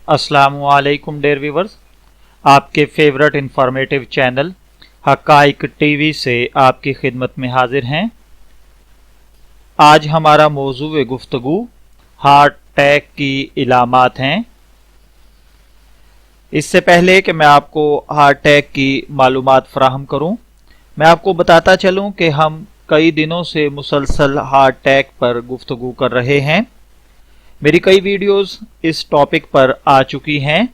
अस्सलामुअलैकुम dear viewers, आपके favourite informative channel हकाइक TV से आपकी खिदमत में हाजिर हैं। आज हमारा मौजू गुफ्तगू हार्ट अटैक की इलामात हैं। इससे पहले कि मैं आपको हार्ट अटैक की मालूमात फराहम करूं, मैं आपको बताता चलूं कि हम कई दिनों से मुसलसल हार्ट अटैक पर गुफ्तगू कर रहे हैं। मेरी कई वीडियोस इस टॉपिक पर आ चुकी हैं,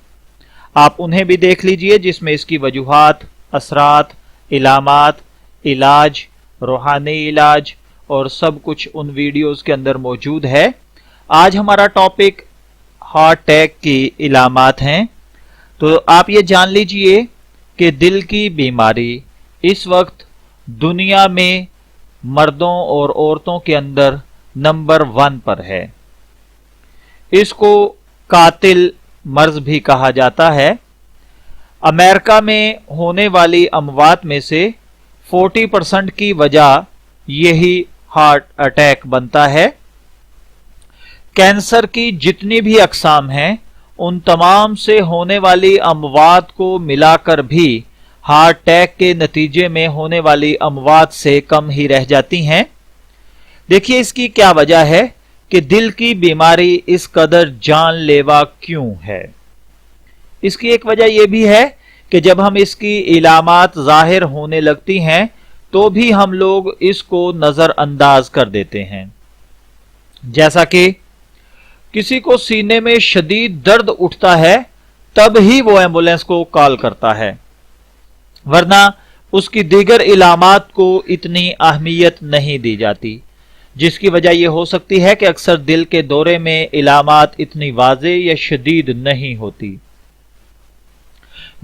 आप उन्हें भी देख लीजिए जिसमें इसकी वजूहात, असरात, इलामात, इलाज, रूहानी इलाज और सब कुछ उन वीडियोस के अंदर मौजूद है। आज हमारा टॉपिक हार्ट अटैक की इलामात हैं। तो आप ये जान लीजिए कि दिल की बीमारी इस वक्त दुनिया में मर्दों और औरतों के अंदर नंबर 1 पर है। इसको कातिल मर्ज भी कहा जाता है। अमेरिका में होने वाली अमवात में से 40% की वजह यही हार्ट अटैक बनता है। कैंसर की जितनी भी अकसाम हैं, उन तमाम से होने वाली अमवात को मिलाकर भी हार्ट अटैक के नतीजे में होने वाली अमवात से कम ही रह जाती हैं। देखिए इसकी क्या वजह है कि दिल की बीमारी इस कदर जानलेवा क्यों है। इसकी एक वजह यह भी है कि जब हम इसकी इलामात जाहिर होने लगती हैं तो भी हम लोग इसको नजरअंदाज कर देते हैं। जैसा कि किसी को सीने में शदीद दर्द उठता है तब ही वो एम्बुलेंस को कॉल करता है, वरना उसकी दीगर इलामात को इतनी अहमियत नहीं दी जाती। जिसकी वजह यह हो सकती है कि अक्सर दिल के दौरे में इलामात इतनी वाज़ेह या शदीद नहीं होती।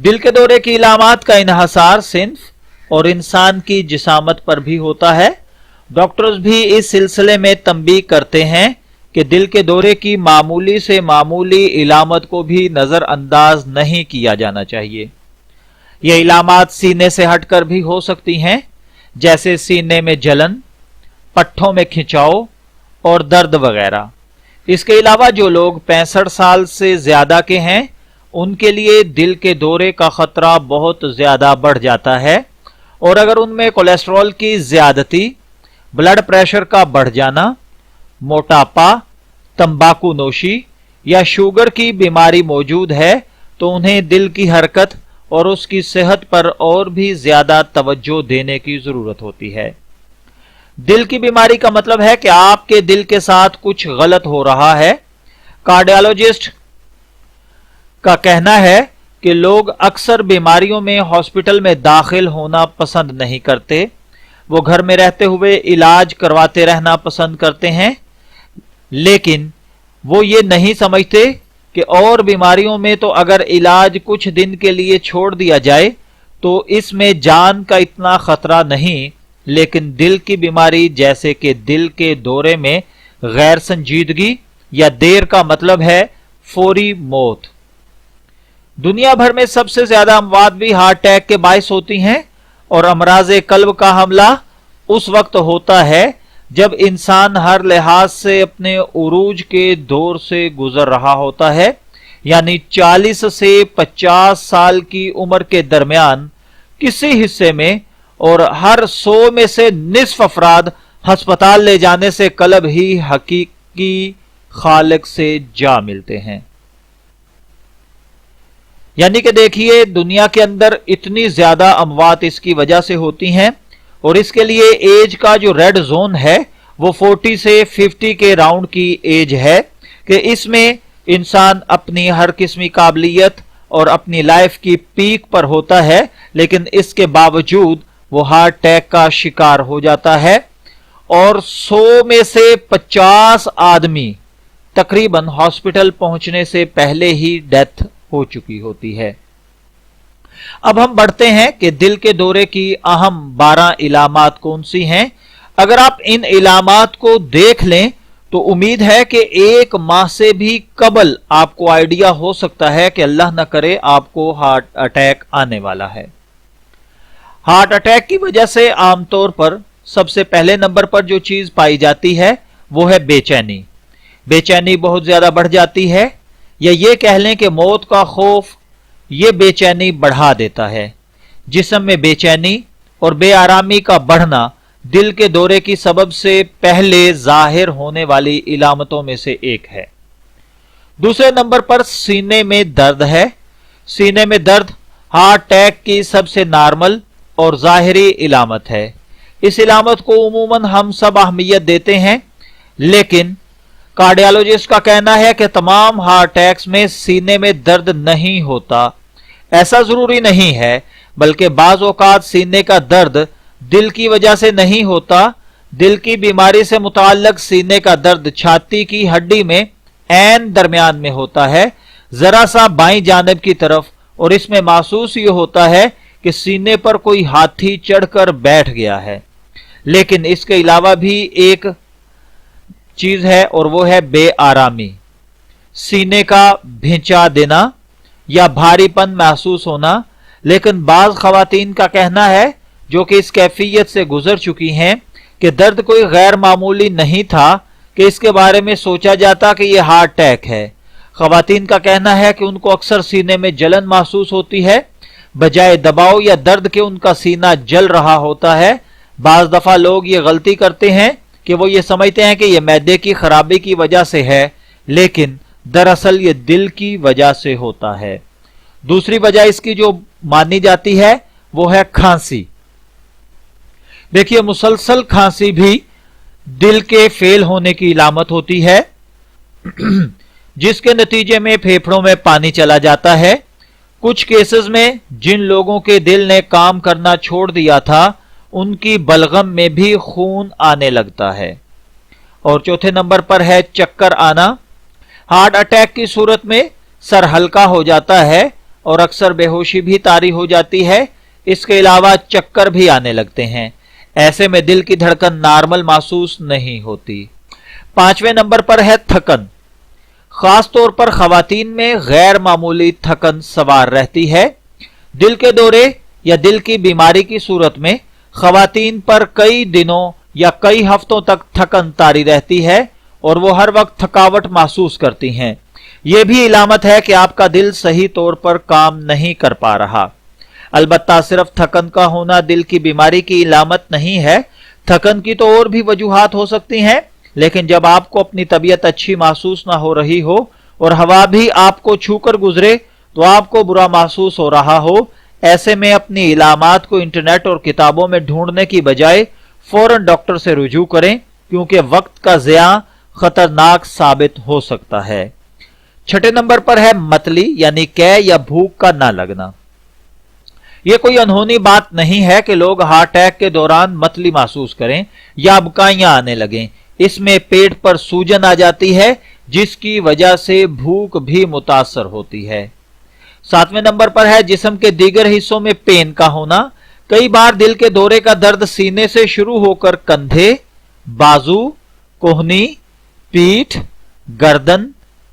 दिल के दौरे की इलामात का इन्हसार सिन्फ और इंसान की जिसामत पर भी होता है। डॉक्टर्स भी इस सिलसिले में तंबीह करते हैं कि दिल के दौरे की मामूली से मामूली इलामत को भी नजरअंदाज नहीं किया जाना चाहिए। यह इलामात सीने से हटकर भी हो सकती हैं, जैसे सीने में जलन, पट्ठों में खिंचाव और दर्द वगैरह। इसके अलावा जो लोग 65 साल से ज्यादा के हैं, उनके लिए दिल के दौरे का खतरा बहुत ज्यादा बढ़ जाता है। और अगर उनमें कोलेस्ट्रॉल की ज्यादती, ब्लड प्रेशर का बढ़ जाना, मोटापा, तंबाकू नोशी या शुगर की बीमारी मौजूद है तो उन्हें दिल की हरकत और उसकी सेहत पर और भी ज्यादा तवज्जो देने की जरूरत होती है। दिल की बीमारी का मतलब है कि आपके दिल के साथ कुछ गलत हो रहा है। कार्डियोलॉजिस्ट का कहना है कि लोग अक्सर बीमारियों में हॉस्पिटल में दाखिल होना पसंद नहीं करते। वो घर में रहते हुए इलाज करवाते रहना पसंद करते हैं, लेकिन वो ये नहीं समझते कि और बीमारियों में तो अगर इलाज कुछ दिन के लिए छोड़ दिया जाए तो इसमें जान का इतना खतरा नहीं, लेकिन दिल की बीमारी जैसे कि दिल के दौरे में गैर संजीदगी या देर का मतलब है फौरी मौत। दुनिया भर में सबसे ज्यादा अमवात भी हार्ट अटैक के बायस होती हैं और अमराज़े कल्ब का हमला उस वक्त होता है जब इंसान हर लिहाज से अपने उरूज के दौर से गुजर रहा होता है, यानी 40 से 50 साल की उम्र के दरमियान किसी हिस्से में, और हर 100 में से निस्फ अफराद हस्पताल ले जाने से कलब ही हकीकी खालिक से जा मिलते हैं। यानी कि देखिए दुनिया के अंदर इतनी ज्यादा अमवात इसकी वजह से होती हैं, और इसके लिए एज का जो रेड जोन है वो 40 से 50 के राउंड की एज है कि इसमें इंसान अपनी हर किस्मी काबिलियत और अपनी लाइफ की पीक पर होता है, लेकिन इसके बावजूद वो हार्ट अटैक का शिकार हो जाता है। और 100 में से 50 आदमी तकरीबन हॉस्पिटल पहुंचने से पहले ही डेथ हो चुकी होती है। अब हम बढ़ते हैं कि दिल के दौरे की अहम 12 इलामात कौन सी हैं। अगर आप इन इलामात को देख लें तो उम्मीद है कि 1 माह से भी कबल आपको आइडिया हो सकता है कि अल्लाह न करे आपको हार्ट अटैक आने वाला है। हार्ट अटैक की वजह से आमतौर पर सबसे पहले नंबर पर जो चीज पाई जाती है वो है बेचैनी। बेचैनी बहुत ज्यादा बढ़ जाती है। या ये कह लें कि मौत का खौफ ये बेचैनी बढ़ा देता है। जिस्म में बेचैनी और बेआरामी का बढ़ना दिल के दौरे की सबब से पहले जाहिर होने वाली इलामतों में से एक है। दूसरे नंबर पर सीने में दर्द है। सीने में दर्द हार्ट अटैक की सबसे नॉर्मल और जाहिरी इलामत है। इस इलामत को उमूमन हम सब अहमियत देते हैं, लेकिन कार्डियोलॉजिस्ट का कहना है कि तमाम हार्ट अटैक्स में सीने में दर्द नहीं होता। ऐसा जरूरी नहीं है, बल्कि बाज़ औक़ात सीने का दर्द दिल की वजह से नहीं होता। दिल की बीमारी से मुताल्लिक सीने का दर्द छाती की हड्डी में ऐन दरमियान में होता है, जरा सा बाईं जानिब की तरफ, और इसमें महसूस ये होता है कि सीने पर कोई हाथी चढ़कर बैठ गया है। लेकिन इसके अलावा भी एक चीज है, और वो है बेआरामी, सीने का भिंचा देना या भारीपन महसूस होना। लेकिन बाज खवातीन का कहना है जो कि इस कैफियत से गुजर चुकी हैं कि दर्द कोई गैर मामूली नहीं था कि इसके बारे में सोचा जाता कि यह हार्ट अटैक है। खवातीन का कहना है कि उनको अक्सर सीने में जलन महसूस होती है, बजाय दबाव या दर्द के उनका सीना जल रहा होता है। बाज दफा लोग ये गलती करते हैं कि वो ये समझते हैं कि यह मैदे की खराबी की वजह से है, लेकिन दरअसल ये दिल की वजह से होता है। दूसरी वजह इसकी जो मानी जाती है वो है खांसी। देखिए, मुसलसल खांसी भी दिल के फेल होने की इलामत होती है, जिसके नतीजे में फेफड़ों में पानी चला जाता है। कुछ केसेस में जिन लोगों के दिल ने काम करना छोड़ दिया था, उनकी बलगम में भी खून आने लगता है। और चौथे नंबर पर है चक्कर आना। हार्ट अटैक की सूरत में सर हल्का हो जाता है और अक्सर बेहोशी भी तारी हो जाती है। इसके अलावा चक्कर भी आने लगते हैं। ऐसे में दिल की धड़कन नॉर्मल महसूस नहीं होती। पांचवें नंबर पर है थकन। खास तौर पर खवातीन में गैर मामूली थकन सवार रहती है। दिल के दौरे या दिल की बीमारी की सूरत में खवातीन पर कई दिनों या कई हफ्तों तक थकन तारी रहती है और वो हर वक्त थकावट महसूस करती हैं। यह भी इलामत है कि आपका दिल सही तौर पर काम नहीं कर पा रहा। अलबत्ता सिर्फ थकन का होना दिल की बीमारी की इलामत नहीं है। थकन की तो और भी वजूहात हो सकती हैं, लेकिन जब आपको अपनी तबीयत अच्छी महसूस ना हो रही हो और हवा भी आपको छूकर गुजरे तो आपको बुरा महसूस हो रहा हो, ऐसे में अपनी इलामात को इंटरनेट और किताबों में ढूंढने की बजाय फौरन डॉक्टर से रुजू करें, क्योंकि वक्त का ज़िया खतरनाक साबित हो सकता है। छठे नंबर पर है मतली यानी कै या भूख का ना लगना। यह कोई अनहोनी बात नहीं है कि लोग हार्ट अटैक के दौरान मतली महसूस करें या अबकाइयां आने लगें। इसमें पेट पर सूजन आ जाती है, जिसकी वजह से भूख भी मुतासर होती है। सातवें नंबर पर है जिस्म के दीगर हिस्सों में पेन का होना। कई बार दिल के दौरे का दर्द सीने से शुरू होकर कंधे, बाजू, कोहनी, पीठ, गर्दन,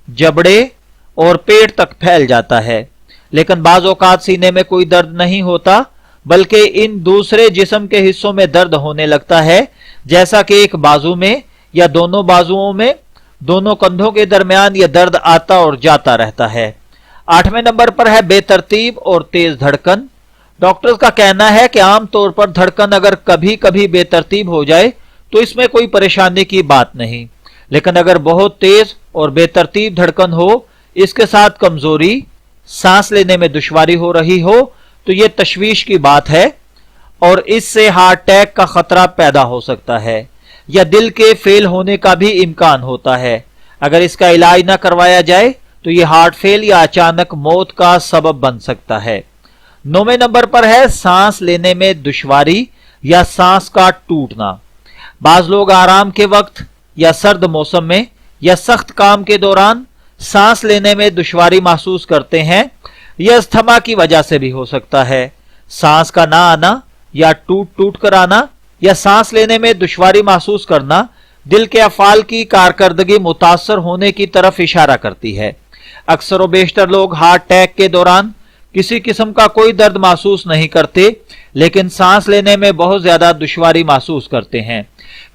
जबड़े और पेट तक फैल जाता है। लेकिन बाज औकात सीने में कोई दर्द नहीं होता, बल्कि इन दूसरे जिस्म के हिस्सों में दर्द होने लगता है, जैसा कि एक बाजू में या दोनों बाजुओं में, दोनों कंधों के दरमियान यह दर्द आता और जाता रहता है। आठवें नंबर पर है बेतरतीब और तेज धड़कन। डॉक्टर्स का कहना है कि आमतौर पर धड़कन अगर कभी कभी बेतरतीब हो जाए तो इसमें कोई परेशानी की बात नहीं, लेकिन अगर बहुत तेज और बेतरतीब धड़कन हो, इसके साथ कमजोरी, सांस लेने में दुश्वारी हो रही हो, तो यह तशवीश की बात है और इससे हार्ट अटैक का खतरा पैदा हो सकता है या दिल के फेल होने का भी इम्कान होता है। अगर इसका इलाज न करवाया जाए तो यह हार्ट फेल या अचानक मौत का सबब बन सकता है। 9वें नंबर पर है सांस लेने में दुश्वारी या सांस का टूटना। बाज लोग आराम के वक्त या सर्द मौसम में या सख्त काम के दौरान सांस लेने में दुश्वारी महसूस करते हैं। यह अस्थमा की वजह से भी हो सकता है। सांस का ना आना या टूट टूट कर आना या सांस लेने में दुश्वारी महसूस करना दिल के अफाल की कारकर्दगी मुतासर होने की तरफ इशारा करती है। अक्सर व बेशतर लोग हार्ट अटैक के दौरान किसी किस्म का कोई दर्द महसूस नहीं करते, लेकिन सांस लेने में बहुत ज्यादा दुश्वारी महसूस करते हैं।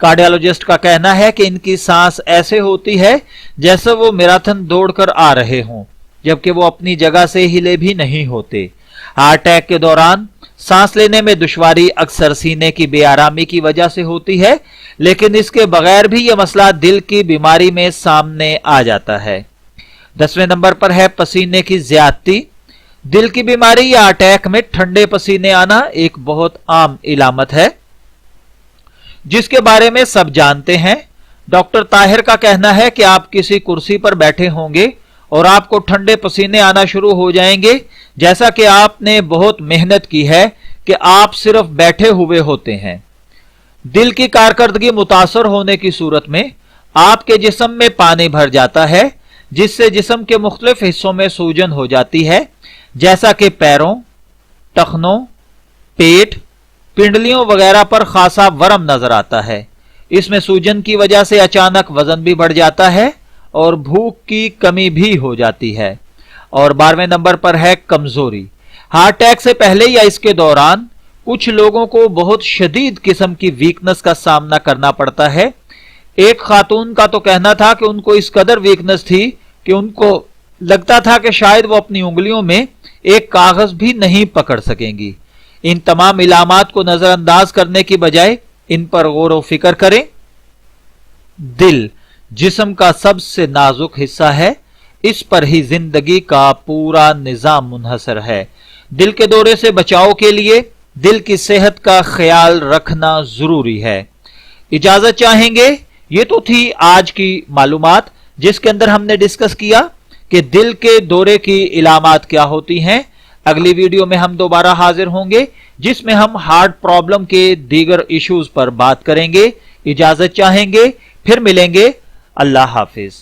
कार्डियोलॉजिस्ट का कहना है कि इनकी सांस ऐसे होती है जैसे वो मैराथन दौड़कर आ रहे हों, जबकि वो अपनी जगह से हिले भी नहीं होते। हार्ट अटैक के दौरान सांस लेने में दुश्वारी अक्सर सीने की बेआरामी की वजह से होती है, लेकिन इसके बगैर भी यह मसला दिल की बीमारी में सामने आ जाता है। 10वें नंबर पर है पसीने की ज्यादती। दिल की बीमारी या अटैक में ठंडे पसीने आना एक बहुत आम इलामत है, जिसके बारे में सब जानते हैं। डॉक्टर ताहिर का कहना है कि आप किसी कुर्सी पर बैठे होंगे और आपको ठंडे पसीने आना शुरू हो जाएंगे, जैसा कि आपने बहुत मेहनत की है कि आप सिर्फ बैठे हुए होते हैं। दिल की कारकर्दगी मुतासर होने की सूरत में आपके जिस्म में पानी भर जाता है, जिससे जिस्म के मुख्तलिफ हिस्सों में सूजन हो जाती है, जैसा कि पैरों, टखनों, पेट, पिंडलियों वगैरह पर खासा वरम नजर आता है। इसमें सूजन की वजह से अचानक वजन भी बढ़ जाता है और भूख की कमी भी हो जाती है। और 12वें नंबर पर है कमजोरी। हार्ट अटैक से पहले या इसके दौरान कुछ लोगों को बहुत शदीद किस्म की वीकनेस का सामना करना पड़ता है। एक खातून का तो कहना था कि उनको इस कदर वीकनेस थी कि उनको लगता था कि शायद वो अपनी उंगलियों में एक कागज भी नहीं पकड़ सकेंगी। इन तमाम इलामात को नजरअंदाज करने की बजाय इन पर गौर व फिक्र करें। दिल जिस्म का सबसे नाजुक हिस्सा है, इस पर ही जिंदगी का पूरा निजाम मुनहसर है। दिल के दौरे से बचाव के लिए दिल की सेहत का ख्याल रखना जरूरी है। इजाजत चाहेंगे। ये तो थी आज की मालूमात, जिसके अंदर हमने डिस्कस किया कि दिल के दौरे की इलामात क्या होती हैं। अगली वीडियो में हम दोबारा हाजिर होंगे, जिसमें हम हार्ट प्रॉब्लम के दीगर इश्यूज पर बात करेंगे। इजाजत चाहेंगे, फिर मिलेंगे। अल्लाह हाफिज।